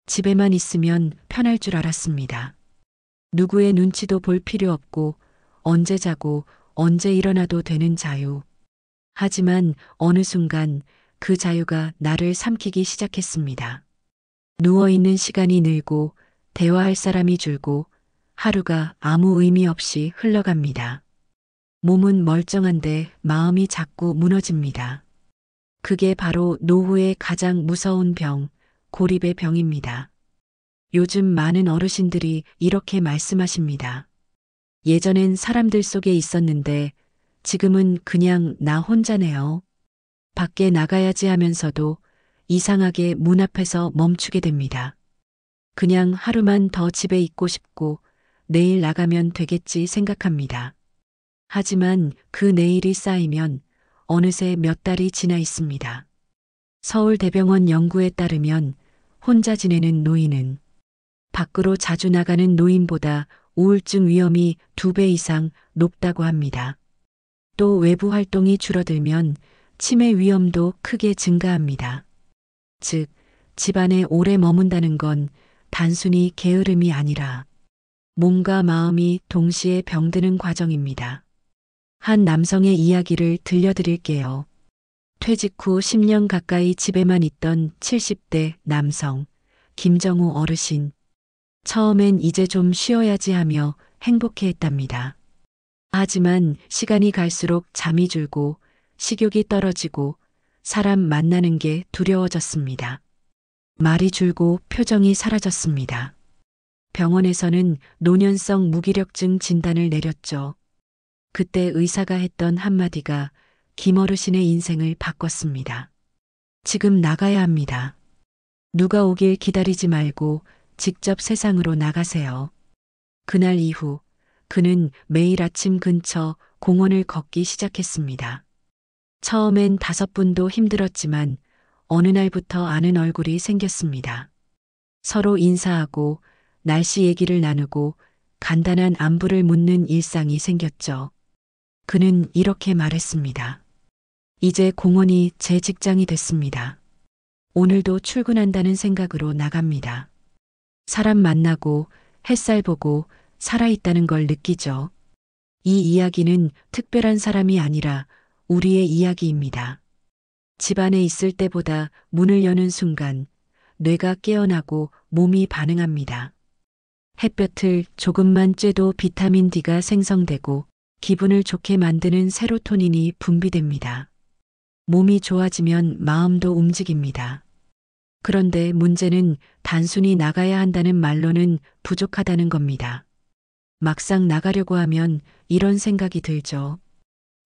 집에만 있으면 편할 줄 알았습니다. 누구의 눈치도 볼 필요 없고 언제 자고 언제 일어나도 되는 자유. 하지만 어느 순간 그 자유가 나를 삼키기 시작했습니다. 누워있는 시간이 늘고 대화할 사람이 줄고 하루가 아무 의미 없이 흘러갑니다. 몸은 멀쩡한데 마음이 자꾸 무너집니다. 그게 바로 노후의 가장 무서운 병, 고립의 병입니다. 요즘 많은 어르신들이 이렇게 말씀하십니다. 예전엔 사람들 속에 있었는데 지금은 그냥 나 혼자네요. 밖에 나가야지 하면서도 이상하게 문 앞에서 멈추게 됩니다. 그냥 하루만 더 집에 있고 싶고 내일 나가면 되겠지 생각합니다. 하지만 그 내일이 쌓이면 어느새 몇 달이 지나 있습니다. 서울대병원 연구에 따르면 혼자 지내는 노인은 밖으로 자주 나가는 노인보다 우울증 위험이 2배 이상 높다고 합니다. 또 외부 활동이 줄어들면 치매 위험도 크게 증가합니다. 즉, 집안에 오래 머문다는 건 단순히 게으름이 아니라 몸과 마음이 동시에 병드는 과정입니다. 한 남성의 이야기를 들려드릴게요. 퇴직 후 10년 가까이 집에만 있던 70대 남성, 김정우 어르신. 처음엔 이제 좀 쉬어야지 하며 행복해했답니다. 하지만 시간이 갈수록 잠이 줄고 식욕이 떨어지고 사람 만나는 게 두려워졌습니다. 말이 줄고 표정이 사라졌습니다. 병원에서는 노년성 무기력증 진단을 내렸죠. 그때 의사가 했던 한마디가 김어르신의 인생을 바꿨습니다. 지금 나가야 합니다. 누가 오길 기다리지 말고 직접 세상으로 나가세요. 그날 이후 그는 매일 아침 근처 공원을 걷기 시작했습니다. 처음엔 5분도 힘들었지만 어느 날부터 아는 얼굴이 생겼습니다. 서로 인사하고 날씨 얘기를 나누고 간단한 안부를 묻는 일상이 생겼죠. 그는 이렇게 말했습니다. 이제 공원이 제 직장이 됐습니다. 오늘도 출근한다는 생각으로 나갑니다. 사람 만나고 햇살 보고 살아있다는 걸 느끼죠. 이 이야기는 특별한 사람이 아니라 우리의 이야기입니다. 집 안에 있을 때보다 문을 여는 순간 뇌가 깨어나고 몸이 반응합니다. 햇볕을 조금만 쬐도 비타민 D가 생성되고 기분을 좋게 만드는 세로토닌이 분비됩니다. 몸이 좋아지면 마음도 움직입니다. 그런데 문제는 단순히 나가야 한다는 말로는 부족하다는 겁니다. 막상 나가려고 하면 이런 생각이 들죠.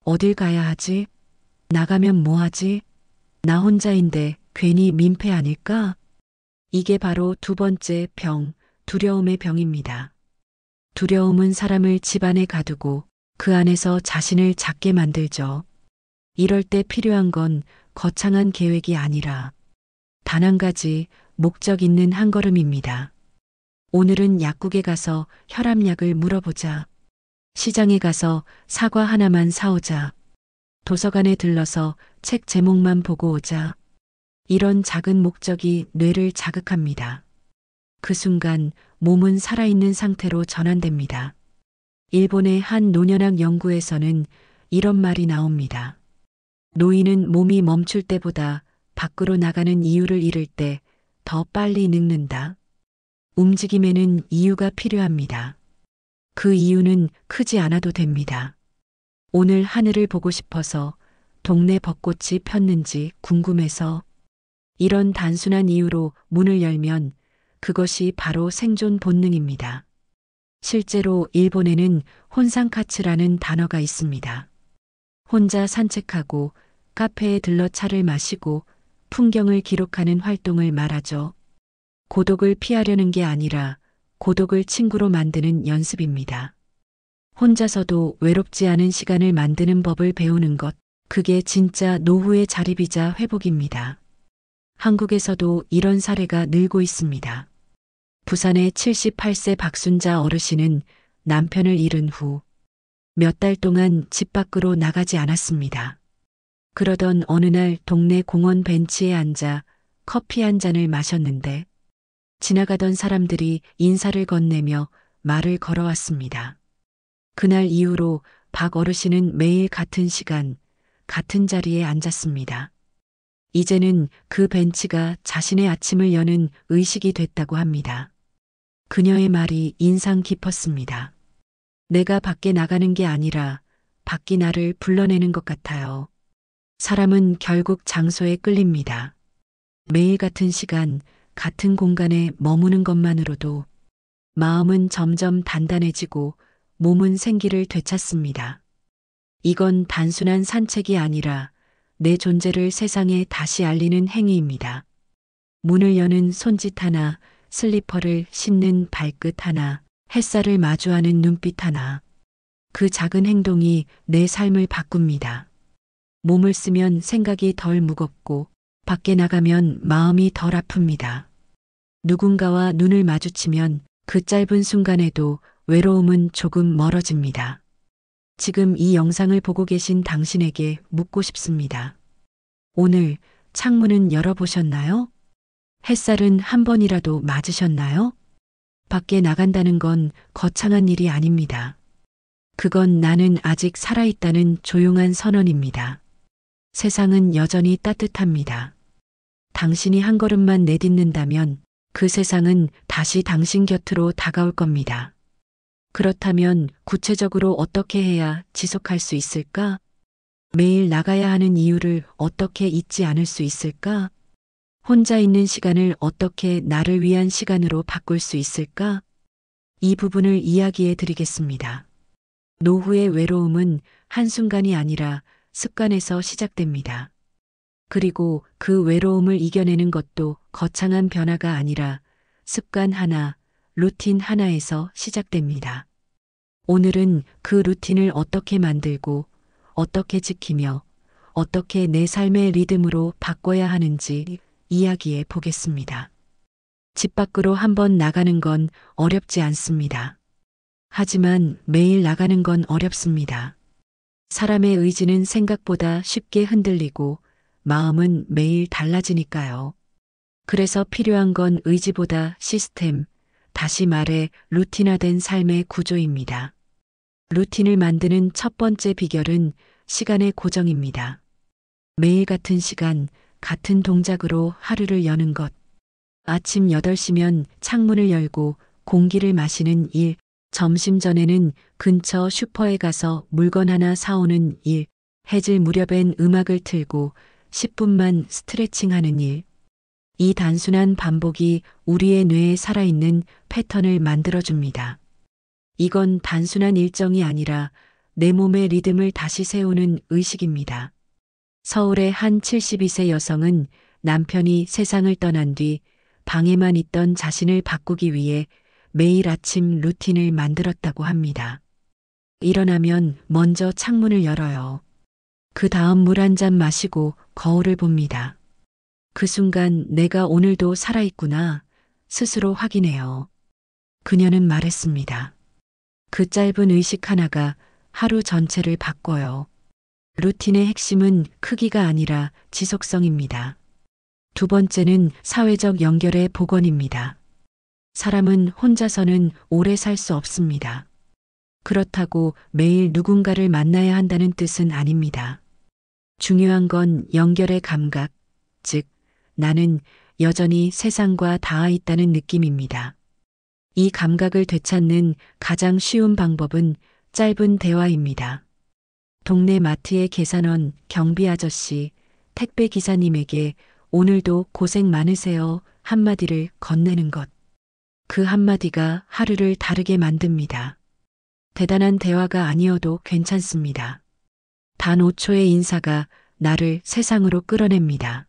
어딜 가야 하지? 나가면 뭐 하지? 나 혼자인데 괜히 민폐 아닐까? 이게 바로 두 번째 병, 두려움의 병입니다. 두려움은 사람을 집 안에 가두고 그 안에서 자신을 작게 만들죠. 이럴 때 필요한 건 거창한 계획이 아니라 단 한 가지 목적 있는 한 걸음입니다. 오늘은 약국에 가서 혈압약을 물어보자. 시장에 가서 사과 하나만 사오자. 도서관에 들러서 책 제목만 보고 오자. 이런 작은 목적이 뇌를 자극합니다. 그 순간 몸은 살아있는 상태로 전환됩니다. 일본의 한 노년학 연구에서는 이런 말이 나옵니다. 노인은 몸이 멈출 때보다 밖으로 나가는 이유를 잃을 때 더 빨리 늙는다. 움직임에는 이유가 필요합니다. 그 이유는 크지 않아도 됩니다. 오늘 하늘을 보고 싶어서, 동네 벚꽃이 폈는지 궁금해서, 이런 단순한 이유로 문을 열면 그것이 바로 생존 본능입니다. 실제로 일본에는 혼상카츠라는 단어가 있습니다. 혼자 산책하고 카페에 들러 차를 마시고 풍경을 기록하는 활동을 말하죠. 고독을 피하려는 게 아니라 고독을 친구로 만드는 연습입니다. 혼자서도 외롭지 않은 시간을 만드는 법을 배우는 것, 그게 진짜 노후의 자립이자 회복입니다. 한국에서도 이런 사례가 늘고 있습니다. 부산의 78세 박순자 어르신은 남편을 잃은 후 몇 달 동안 집 밖으로 나가지 않았습니다. 그러던 어느 날 동네 공원 벤치에 앉아 커피 한 잔을 마셨는데 지나가던 사람들이 인사를 건네며 말을 걸어왔습니다. 그날 이후로 박 어르신은 매일 같은 시간, 같은 자리에 앉았습니다. 이제는 그 벤치가 자신의 아침을 여는 의식이 됐다고 합니다. 그녀의 말이 인상 깊었습니다. 내가 밖에 나가는 게 아니라 밖이 나를 불러내는 것 같아요. 사람은 결국 장소에 끌립니다. 매일 같은 시간, 같은 공간에 머무는 것만으로도 마음은 점점 단단해지고 몸은 생기를 되찾습니다. 이건 단순한 산책이 아니라 내 존재를 세상에 다시 알리는 행위입니다. 문을 여는 손짓 하나, 슬리퍼를 신는 발끝 하나, 햇살을 마주하는 눈빛 하나. 그 작은 행동이 내 삶을 바꿉니다. 몸을 쓰면 생각이 덜 무겁고 밖에 나가면 마음이 덜 아픕니다. 누군가와 눈을 마주치면 그 짧은 순간에도 외로움은 조금 멀어집니다. 지금 이 영상을 보고 계신 당신에게 묻고 싶습니다. 오늘 창문은 열어보셨나요? 햇살은 한 번이라도 맞으셨나요? 밖에 나간다는 건 거창한 일이 아닙니다. 그건 나는 아직 살아있다는 조용한 선언입니다. 세상은 여전히 따뜻합니다. 당신이 한 걸음만 내딛는다면 그 세상은 다시 당신 곁으로 다가올 겁니다. 그렇다면 구체적으로 어떻게 해야 지속할 수 있을까? 매일 나가야 하는 이유를 어떻게 잊지 않을 수 있을까? 혼자 있는 시간을 어떻게 나를 위한 시간으로 바꿀 수 있을까? 이 부분을 이야기해 드리겠습니다. 노후의 외로움은 한순간이 아니라 습관에서 시작됩니다. 그리고 그 외로움을 이겨내는 것도 거창한 변화가 아니라 습관 하나, 루틴 하나에서 시작됩니다. 오늘은 그 루틴을 어떻게 만들고, 어떻게 지키며, 어떻게 내 삶의 리듬으로 바꿔야 하는지 이야기해 보겠습니다. 집 밖으로 한번 나가는 건 어렵지 않습니다. 하지만 매일 나가는 건 어렵습니다. 사람의 의지는 생각보다 쉽게 흔들리고 마음은 매일 달라지니까요. 그래서 필요한 건 의지보다 시스템, 다시 말해 루틴화된 삶의 구조입니다. 루틴을 만드는 첫 번째 비결은 시간의 고정입니다. 매일 같은 시간, 같은 동작으로 하루를 여는 것. 아침 8시면 창문을 열고 공기를 마시는 일, 점심 전에는 근처 슈퍼에 가서 물건 하나 사오는 일, 해질 무렵엔 음악을 틀고 10분만 스트레칭하는 일. 이 단순한 반복이 우리의 뇌에 살아있는 패턴을 만들어줍니다. 이건 단순한 일정이 아니라 내 몸의 리듬을 다시 세우는 의식입니다. 서울의 한 72세 여성은 남편이 세상을 떠난 뒤 방에만 있던 자신을 바꾸기 위해 매일 아침 루틴을 만들었다고 합니다. 일어나면 먼저 창문을 열어요. 그 다음 물 한 잔 마시고 거울을 봅니다. 그 순간 내가 오늘도 살아있구나 스스로 확인해요. 그녀는 말했습니다. 그 짧은 의식 하나가 하루 전체를 바꿔요. 루틴의 핵심은 크기가 아니라 지속성입니다. 두 번째는 사회적 연결의 복원입니다. 사람은 혼자서는 오래 살 수 없습니다. 그렇다고 매일 누군가를 만나야 한다는 뜻은 아닙니다. 중요한 건 연결의 감각, 즉, 나는 여전히 세상과 닿아 있다는 느낌입니다. 이 감각을 되찾는 가장 쉬운 방법은 짧은 대화입니다. 동네 마트의 계산원 경비 아저씨, 택배 기사님에게 오늘도 고생 많으세요 한마디를 건네는 것. 그 한마디가 하루를 다르게 만듭니다. 대단한 대화가 아니어도 괜찮습니다. 단 5초의 인사가 나를 세상으로 끌어냅니다.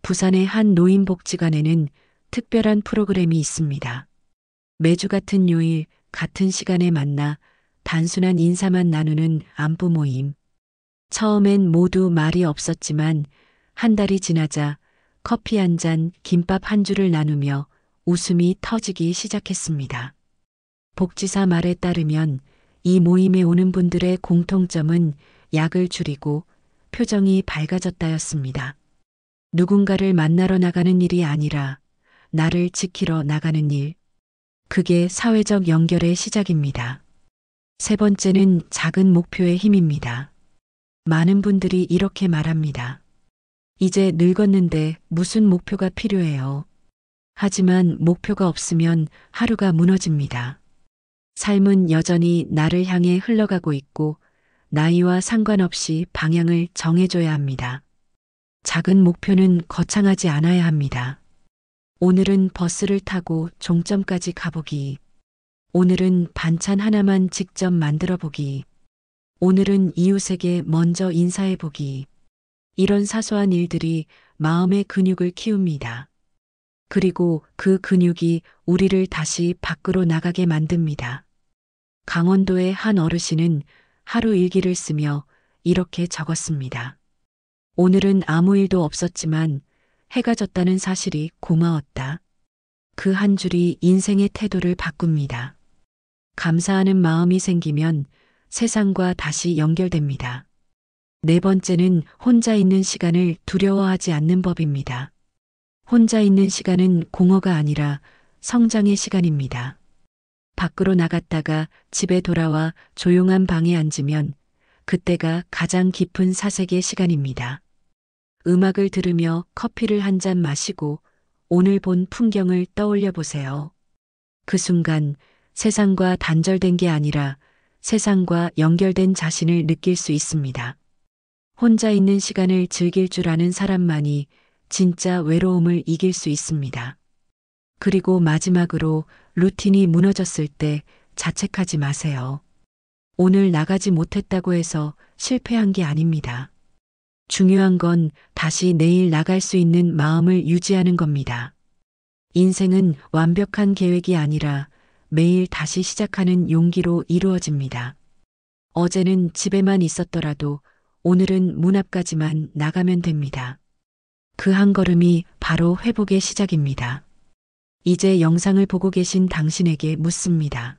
부산의 한 노인복지관에는 특별한 프로그램이 있습니다. 매주 같은 요일, 같은 시간에 만나 단순한 인사만 나누는 안부 모임. 처음엔 모두 말이 없었지만 한 달이 지나자 커피 한 잔, 김밥 한 줄을 나누며 웃음이 터지기 시작했습니다. 복지사 말에 따르면 이 모임에 오는 분들의 공통점은 약을 줄이고 표정이 밝아졌다였습니다. 누군가를 만나러 나가는 일이 아니라 나를 지키러 나가는 일. 그게 사회적 연결의 시작입니다. 세 번째는 작은 목표의 힘입니다. 많은 분들이 이렇게 말합니다. 이제 늙었는데 무슨 목표가 필요해요. 하지만 목표가 없으면 하루가 무너집니다. 삶은 여전히 나를 향해 흘러가고 있고 나이와 상관없이 방향을 정해줘야 합니다. 작은 목표는 거창하지 않아야 합니다. 오늘은 버스를 타고 종점까지 가보기. 오늘은 반찬 하나만 직접 만들어 보기. 오늘은 이웃에게 먼저 인사해 보기. 이런 사소한 일들이 마음의 근육을 키웁니다. 그리고 그 근육이 우리를 다시 밖으로 나가게 만듭니다. 강원도의 한 어르신은 하루 일기를 쓰며 이렇게 적었습니다. 오늘은 아무 일도 없었지만 해가 졌다는 사실이 고마웠다. 그 한 줄이 인생의 태도를 바꿉니다. 감사하는 마음이 생기면 세상과 다시 연결됩니다. 네 번째는 혼자 있는 시간을 두려워하지 않는 법입니다. 혼자 있는 시간은 공허가 아니라 성장의 시간입니다. 밖으로 나갔다가 집에 돌아와 조용한 방에 앉으면 그때가 가장 깊은 사색의 시간입니다. 음악을 들으며 커피를 한 잔 마시고 오늘 본 풍경을 떠올려 보세요. 그 순간 세상과 단절된 게 아니라 세상과 연결된 자신을 느낄 수 있습니다. 혼자 있는 시간을 즐길 줄 아는 사람만이 진짜 외로움을 이길 수 있습니다. 그리고 마지막으로 루틴이 무너졌을 때 자책하지 마세요. 오늘 나가지 못했다고 해서 실패한 게 아닙니다. 중요한 건 다시 내일 나갈 수 있는 마음을 유지하는 겁니다. 인생은 완벽한 계획이 아니라 매일 다시 시작하는 용기로 이루어집니다. 어제는 집에만 있었더라도 오늘은 문 앞까지만 나가면 됩니다. 그 한 걸음이 바로 회복의 시작입니다. 이제 영상을 보고 계신 당신에게 묻습니다.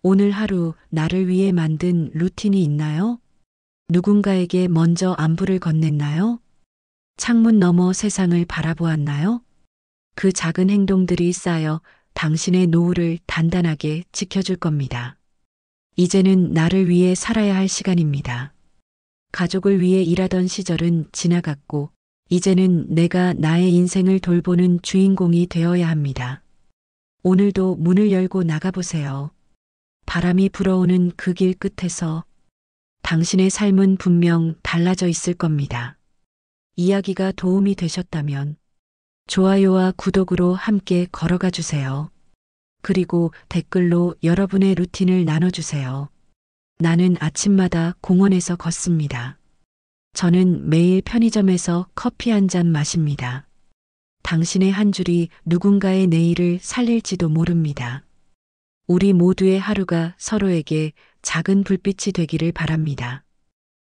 오늘 하루 나를 위해 만든 루틴이 있나요? 누군가에게 먼저 안부를 건넸나요? 창문 너머 세상을 바라보았나요? 그 작은 행동들이 쌓여 당신의 노후를 단단하게 지켜줄 겁니다. 이제는 나를 위해 살아야 할 시간입니다. 가족을 위해 일하던 시절은 지나갔고 이제는 내가 나의 인생을 돌보는 주인공이 되어야 합니다. 오늘도 문을 열고 나가보세요. 바람이 불어오는 그 길 끝에서 당신의 삶은 분명 달라져 있을 겁니다. 이야기가 도움이 되셨다면 좋아요와 구독으로 함께 걸어가 주세요. 그리고 댓글로 여러분의 루틴을 나눠주세요. 나는 아침마다 공원에서 걷습니다. 저는 매일 편의점에서 커피 한 잔 마십니다. 당신의 한 줄이 누군가의 내일을 살릴지도 모릅니다. 우리 모두의 하루가 서로에게 작은 불빛이 되기를 바랍니다.